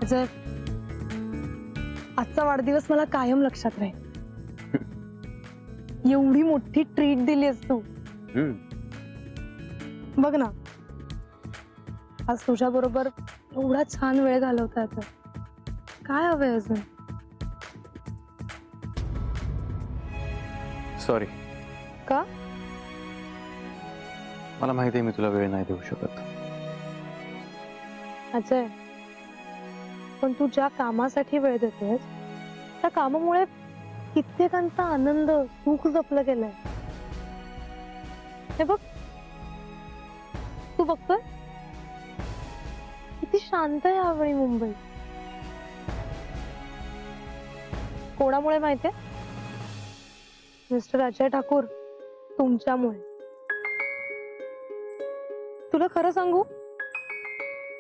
अजय, आजचा वाढदिवस मला कायम लक्षात राहील. एवढी मोठी ट्रीट दिलीस तू. बघ ना, आज तुझ्या बरोबर एवढा छान वेळ घालवता येतो. काय हवंय अजून? सॉरी. का? मला माहिती आहे मी तुला वेळ नाही देऊ शकत. अजय, पण तू ज्या कामासाठी वेळ देतोस त्या कामामुळे कित्येकांचा आनंद, सुख जपलं गेलंय. हे बघ, तू बघतोय किती शांत आहे यावेळी मुंबई. कोणामुळे माहितीये? मिस्टर अजय ठाकूर, तुमच्यामुळे. तुला खरं सांगू,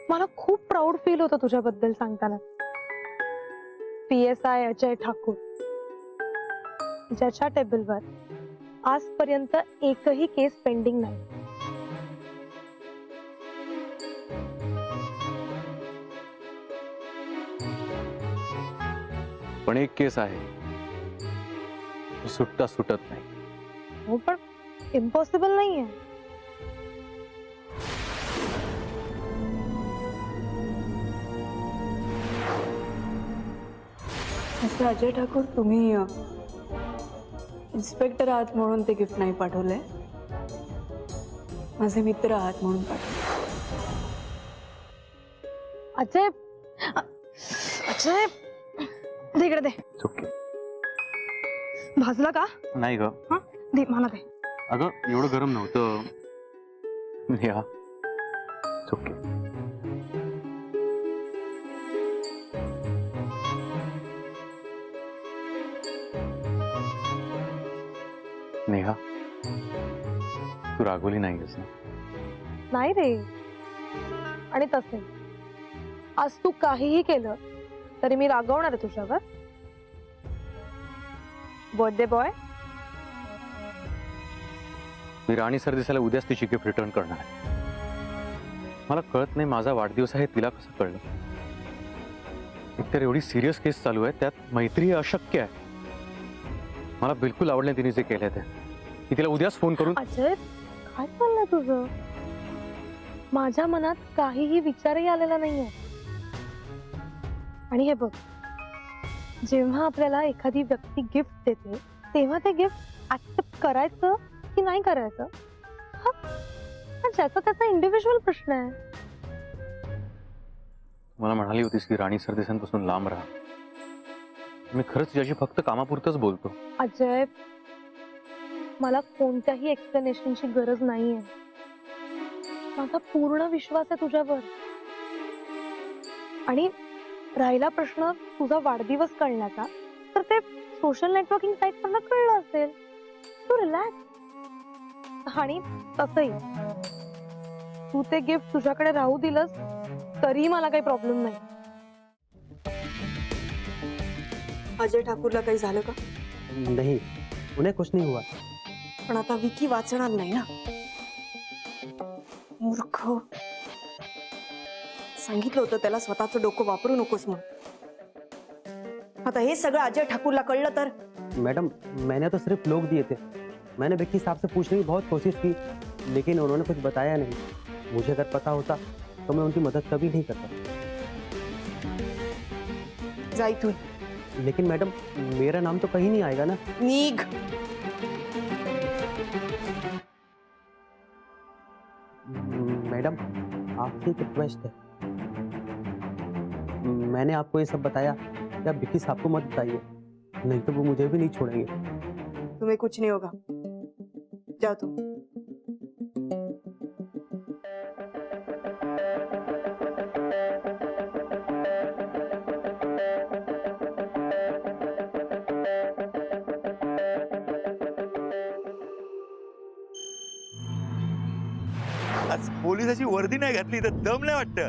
मला खूप प्राऊड फील होतं तुझ्याबद्दल सांगताना. PSI अजय ठाकूर, ज्याच्या टेबलवर आजपर्यंत एकही केस पेंडिंग नाही. पण एक केस आहे, सुटता सुटत नाही. हो, पण इम्पॉसिबल नाहीये. मिस्टर अजय ठाकूर, तुम्ही इन्स्पेक्टर आहात म्हणून ते गिफ्ट नाही पाठवलंय, माझे मित्र आहात म्हणून पाठवले. अजय, अजय, दे इकडे दे. चुकी भाजला का? नाही ग. हा, दे मला दे. अगं, एवढं गरम नव्हतं. या चुकी. नेहा, तू रागवली नाहीस ना? नाही रे. आणि तसे आज तू काहीही केलं तरी मी रागवणार आहे तुझ्यावर. बर्थडे बॉय, मी राणी सरदेसाईला उद्याच तिची गिफ्ट रिटर्न करणार आहे. मला कळत नाही माझा वाढदिवस आहे तिला कसं कळलं. एकतर एवढी सिरियस केस चालू आहे, त्यात मैत्री अशक्य आहे. मला बिलकुल आवडलं तिने जे केलं ते. मी तिला उद्याच फोन करून. अजय, काय चाललंय तुझं? माझ्या मनात काहीही विचारही आलेला नाहीये. आणि हे बघ, जेव्हा आपल्याला एखादी व्यक्ती गिफ्ट देते तेव्हा ते गिफ्ट ऍक्सेप्ट करायचं की नाही करायचं हा ज्याचा त्याचा इंडिव्हिज्युअल प्रश्न आहे. मला म्हणाली होतीस की राणी सरदेसाईंपासून लांब राहा. मी खरंच तिच्याशी फक्त कामापुरतच बोलतो. अजय, मला कोणत्याही एक्सप्लेनेशनची गरज नाहीये. माझा पूर्ण विश्वास आहे तुझ्यावर. आणि राहिला प्रश्न तुझा वाढदिवस कळण्याचा, तर ते सोशल नेटवर्किंग साईट मला कळलं असेल. तू रिलॅक्स. आणि तसंही तू ते गिफ्ट तुझ्याकडे राहू दिलंस तरी मला काही प्रॉब्लेम नाही. अजय ठाकूरला काही झालं का? नहीं, उन्हें कुछ नहीं हुआ. पण आता विकी वाचणार नाही ना. मूर्ख. सांगितलं होतं त्याला स्वतःचं डोकं वापरू नकोस म्हणून. आता हे सगळं अजय ठाकूरला कळलं तर? मैडम, मैंने तो सिर्फ लोग दिए थे. मैंने विक्की साहब से पूछने की बहुत कोशिश की, लेकिन उन्होंने कुछ बताया नहीं. मुझे अगर पता होता तो मैं उनकी मदद कभी नहीं करता. जा इथून. लेकिन मैडम, मेरा नाम तो कहीं नहीं आएगा ना. निघ. मैडम, आपसे एक रिक्वेस्ट है. मैंने आपको ये सब बताया कि आप विक्की साहब को मत बताइए, नहीं तो वो मुझे भी नहीं छोड़ेंगे. तुम्हें कुछ नहीं होगा. जाओ तुम. आज पोलिसाची वर्दी नाही घातली तर दम नाही वाटत.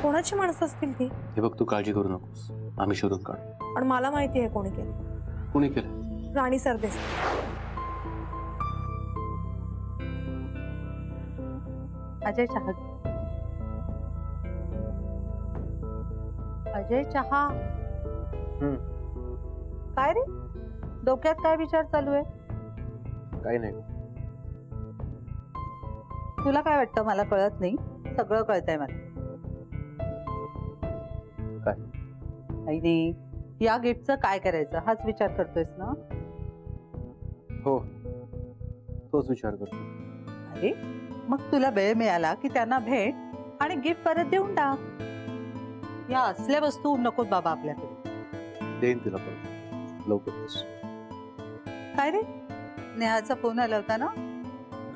कोणाची माणसं असतील ती? हे बघ, तू काळजी करू नकोस, आम्ही शोधून काढू. पण मला माहिती आहे कोणी केलं. कोणी केलं? राणी सरदेसाई. अजय ठाकूर, अजय चहा हम्म. काय रे डोक्यात काय विचार चालू आहे? काही नाही. तुला काय वाटतं मला कळत नाही? सगळं कळतंय मला. काय? नाही या गिफ्टचं काय करायचं हाच विचार करतोयस ना? हो, तोच विचार करतो. अरे मग तुला वेळ मिळाला की त्यांना भेट आणि गिफ्ट परत देऊन टाक. या असल्या वस्तू नको बाबा आपल्याकडे. देईन तिला परत लवकरच. काय रे नेहाचा फोन आला होता ना?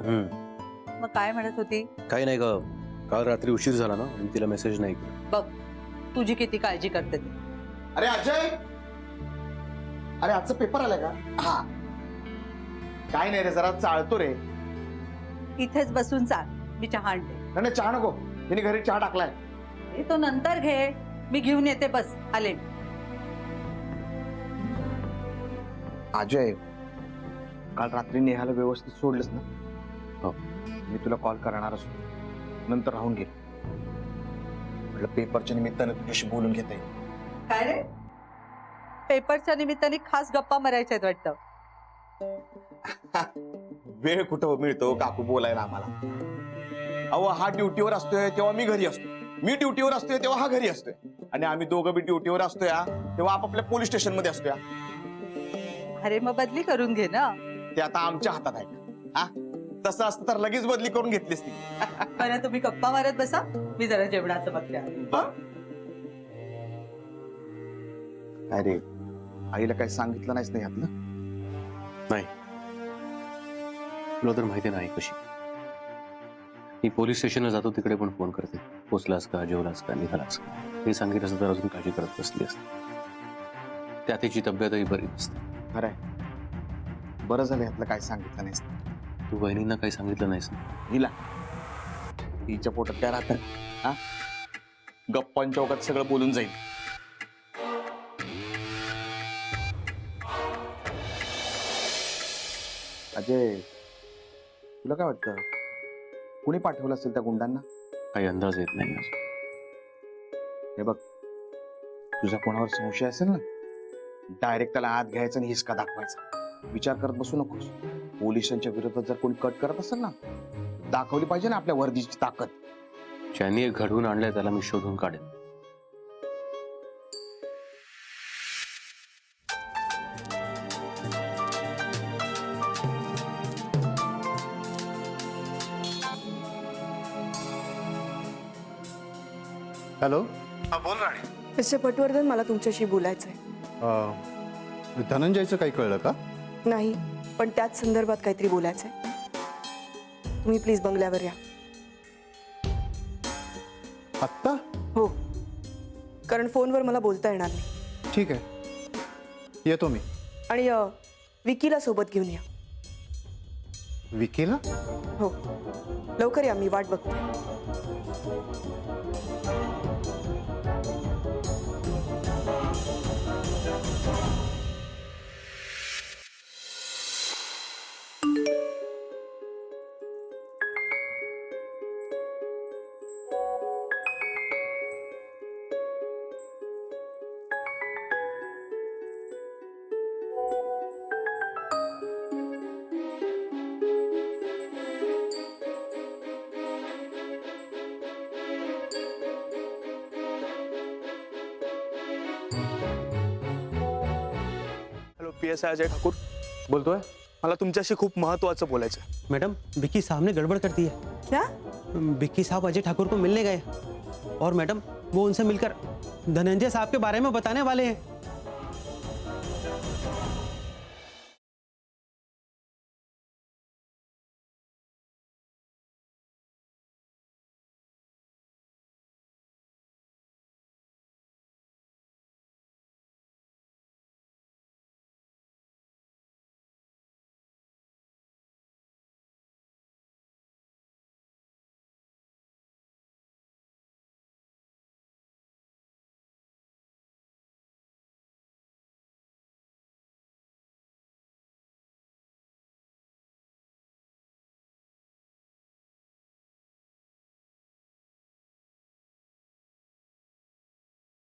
हम्म. मग काय म्हणत होती? काही नाही ग, काल रात्री उशीर झाला ना, मी तिला मेसेज नाही केला. बघ तुझी किती काळजी करते ती. अरे अजय, अरे आजचा पेपर आलाय का? हा. काय नाही रे, जरा चालतो रे. इथेच बसून चाल, मी चहा आणते. नाही चहा नको, तिने घरी चहा टाकलाय. ए, तो नंतर घे, मी घेऊन येते. बस आले. अजय, काल रात्री नेहाला व्यवस्थित सोडलंस ना? हो. मी तुला कॉल करणार असतो, नंतर राहून गेलो. म्हटलं पेपरच्या निमित्तानं तुझ्याशी बोलून घेता येईल. काय रे पेपरच्या निमित्ताने खास गप्पा मारायच्या आहेत वाटतं. वेळ कुठं मिळतो काकू बोलायला आम्हाला? अहो, हा ड्युटीवर असतोय तेव्हा मी घरी असतो, मी ड्युटीवर असतोय तेव्हा हा घरी असतोय, आणि आम्ही दोघं बी ड्युटीवर असतोय तेव्हा आपापल्या पोलीस स्टेशन मध्ये असतोय. अरे मग बदली करून घे ना. ते आता आमच्या हातात आहे. हा, तसं असतं तर लगेच बदली करून घेतलीस ती. बरं तुम्ही गप्पा मारत बसा, मी जरा जेवणाचं बघते. हं? अरे आईला काही सांगितलं नाहीस ना यातलं? नाही, तुला तर माहिती नाही कशी. मी पोलीस स्टेशनला जातो, तिकडे पण फोन करते, पोचलास का, जेवलास का, निघालास का. हे सांगितलं असं तर अजून काळजी करत बसली असते. त्या तिची तब्येतही बरी नसते. खरंय, बरं झालं यातलं काय सांगितलं नाहीस. तू बहिणींना काही सांगितलं नाहीस ना? हिला हिच्या पोटात काय राहतं? हा, गप्पांच्या चौकात सगळं बोलून जाईल. अजय, तुला काय वाटतं कुणी पाठवलं असेल त्या गुंडांना? काही अंदाज येत नाही अजून. हे बघ, तुझा कोणावर संशय असेल ना, डायरेक्ट त्याला आत घ्यायचा आणि हिसका दाखवायचा. विचार करत बसू नकोस. पोलिसांच्या विरोधात जर कोणी कट करत असेल ना, दाखवली पाहिजे ना आपल्या वर्दीची ताकद. ज्यांनी एक घडवून आणलंय त्याला मी शोधून काढेन. हॅलो. बोल राणी. मिस्टर पटवर्धन, मला तुमच्याशी बोलायचंय. धनंजयचं काही कळलं का? नाही, पण त्याच संदर्भात काहीतरी बोलायचंय. तुम्ही प्लीज बंगल्यावर या. आत्ता? हो, कारण फोनवर मला बोलता येणार नाही. ठीक आहे, येतो मी. आणि विकीला सोबत घेऊन या. विकीला? हो, लवकर या, मी वाट बघते. हॅलो, PSI अजय ठाकूर बोलतोय. मला तुमच्याशी खूप महत्त्वाचं बोलायचं आहे. मैडम, विक्की साहब ने गड़बड़ कर दी है. क्या? विक्की साहब अजय ठाकुर को मिलने गए और मैडम वो उनसे मिलकर धनंजय साहब के बारे में बताने वाले हैं.